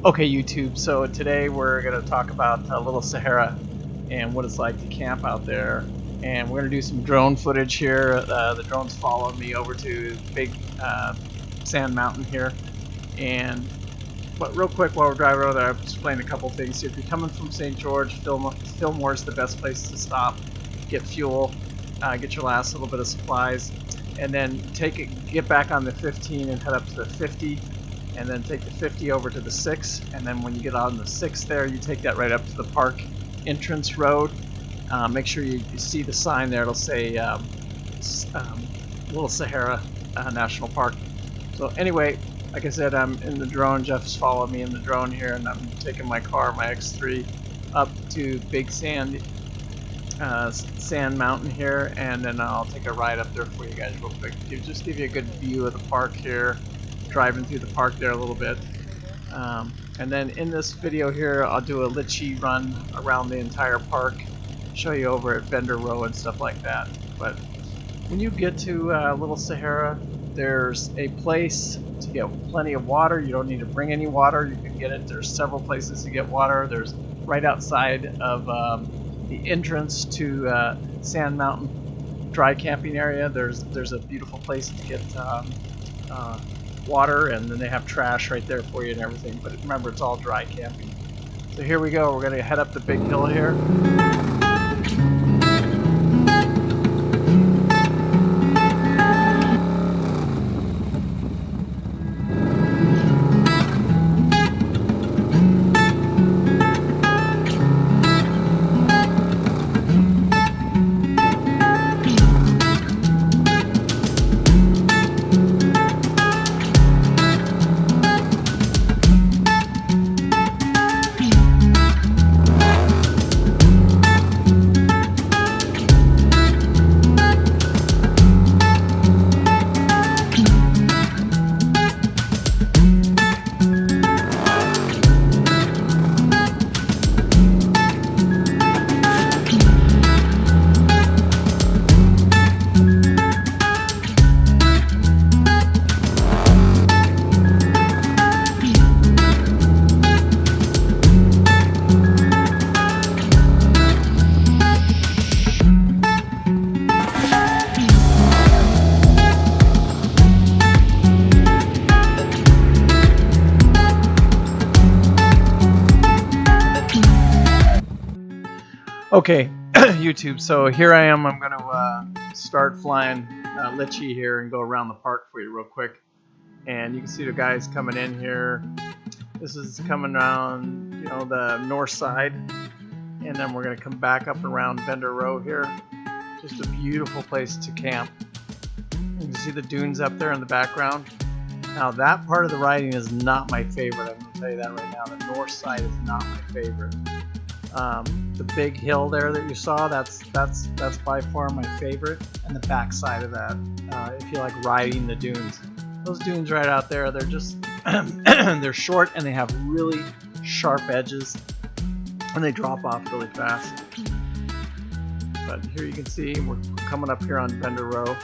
Okay, YouTube, so today we're going to talk about Little Sahara and what it's like to camp out there. And we're going to do some drone footage here. The drone's following me over to big sand mountain here. But real quick, while we're driving over there, I'll explain a couple things. If you're coming from St. George, Fillmore is the best place to stop, get fuel, get your last little bit of supplies, and then get back on the 15 and head up to the 50. And then take the 50 over to the 6, and then when you get on the 6 there, you take that right up to the park entrance road. Make sure you see the sign there. It'll say Little Sahara National Park. So anyway, like I said, I'm in the drone. Jeff's following me in the drone here, and I'm taking my car, my X3, up to Big Sand Mountain here, and then I'll take a ride up there for you guys real quick. Just give you a good view of the park here. Driving through the park there a little bit, and then in this video here I'll do a Litchi run around the entire park, show you over at Vendor Row and stuff like that. But when you get to Little Sahara, there's a place to get plenty of water. You don't need to bring any water, you can get it. There's several places to get water. There's right outside of the entrance to Sand Mountain dry camping area. There's a beautiful place to get water, and then they have trash right there for you and everything, but remember, it's all dry camping. So here we go. We're going to head up the big hill here. Okay, YouTube, so here I am. I'm going to start flying Litchi here and go around the park for you real quick. And you can see the guys coming in here. This is coming around, the north side. And then we're going to come back up around Vendor Row here. Just a beautiful place to camp. You can see the dunes up there in the background. Now that part of the riding is not my favorite. I'm going to tell you that right now. The north side is not my favorite. The big hill there that you saw, that's by far my favorite, and the back side of that, if you like riding the dunes. Those dunes right out there, they're just they're short and they have really sharp edges, and they drop off really fast. But here you can see we're coming up here on Vendor Row.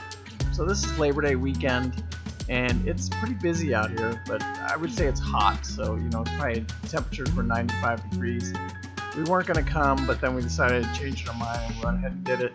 So this is Labor Day weekend, and it's pretty busy out here, but I would say it's hot, so it's probably temperatures were 95 degrees. We weren't going to come, but then we decided to change our mind and went ahead and did it.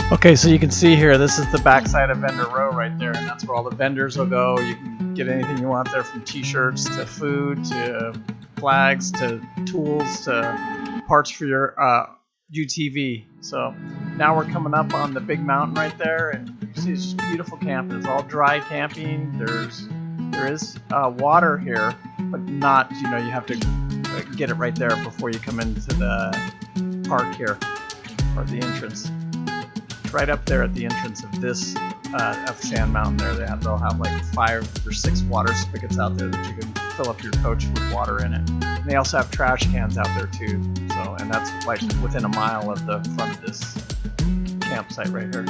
Okay, so you can see here, this is the backside of Vendor Row right there, and that's where all the vendors will go. You can get anything you want there, from t-shirts to food to flags to tools to parts for your UTV. So now we're coming up on the big mountain right there, and you see it's just beautiful camping. It's all dry camping. There is water here, but not, you have to get it right there before you come into the park here, or the entrance. Right up there at the entrance of this Sand Mountain there, they'll have like 5 or 6 water spigots out there that you can fill up your coach with water in it. And they also have trash cans out there too, so So, and that's like within a mile of the front of this campsite right here.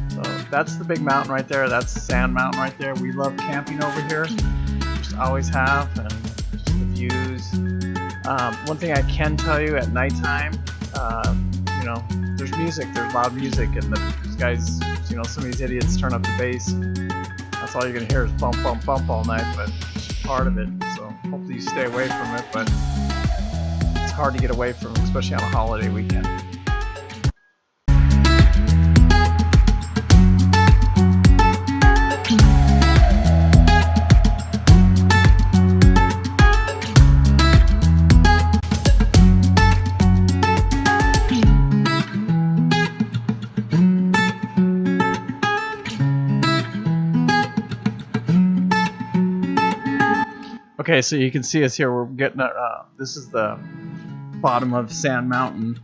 So that's the big mountain right there. That's Sand Mountain right there. We love camping over here. Just always have, and just the views. One thing I can tell you at nighttime, you know, there's music. There's loud music, and these guys, you know, some of these idiots turn up the bass. That's all you're gonna hear is bump, bump, bump all night. But it's part of it. So hopefully you stay away from it. But it's hard to get away from, especially on a holiday weekend. Okay, so you can see us here. We're getting this is the bottom of Sand Mountain,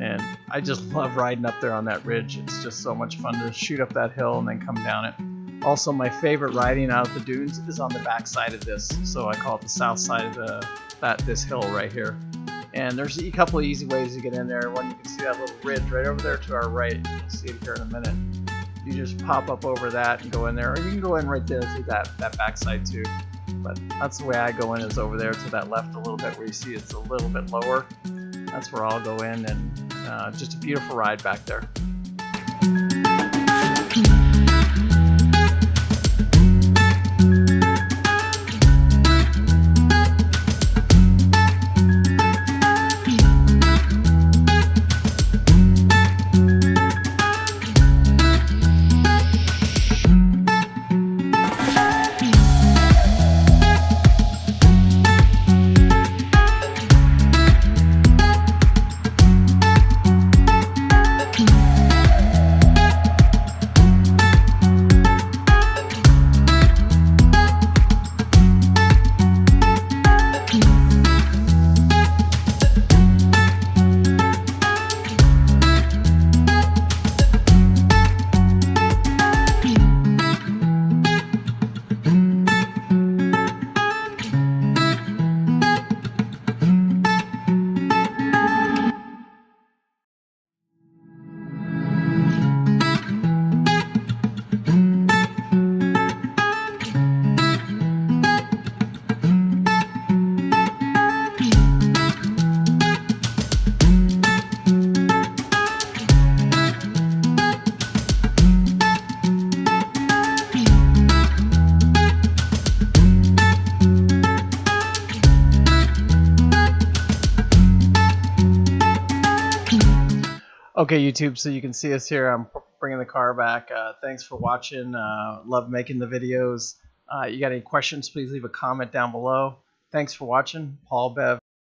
and I just love riding up there on that ridge. It's just so much fun to shoot up that hill and then come down it. Also, my favorite riding out of the dunes is on the back side of this, so I call it the south side of this hill right here. And there's a couple of easy ways to get in there. One, you can see that little ridge right over there to our right. You'll see it here in a minute. You just pop up over that and go in there, or you can go in right there through that backside too. But that's the way I go in, is over there to that left a little bit where you see it's a little bit lower. That's where I'll go in, and just a beautiful ride back there. Okay, YouTube, so you can see us here. I'm bringing the car back. Thanks for watching. Love making the videos. You got any questions, please leave a comment down below. Thanks for watching. Paul Bev.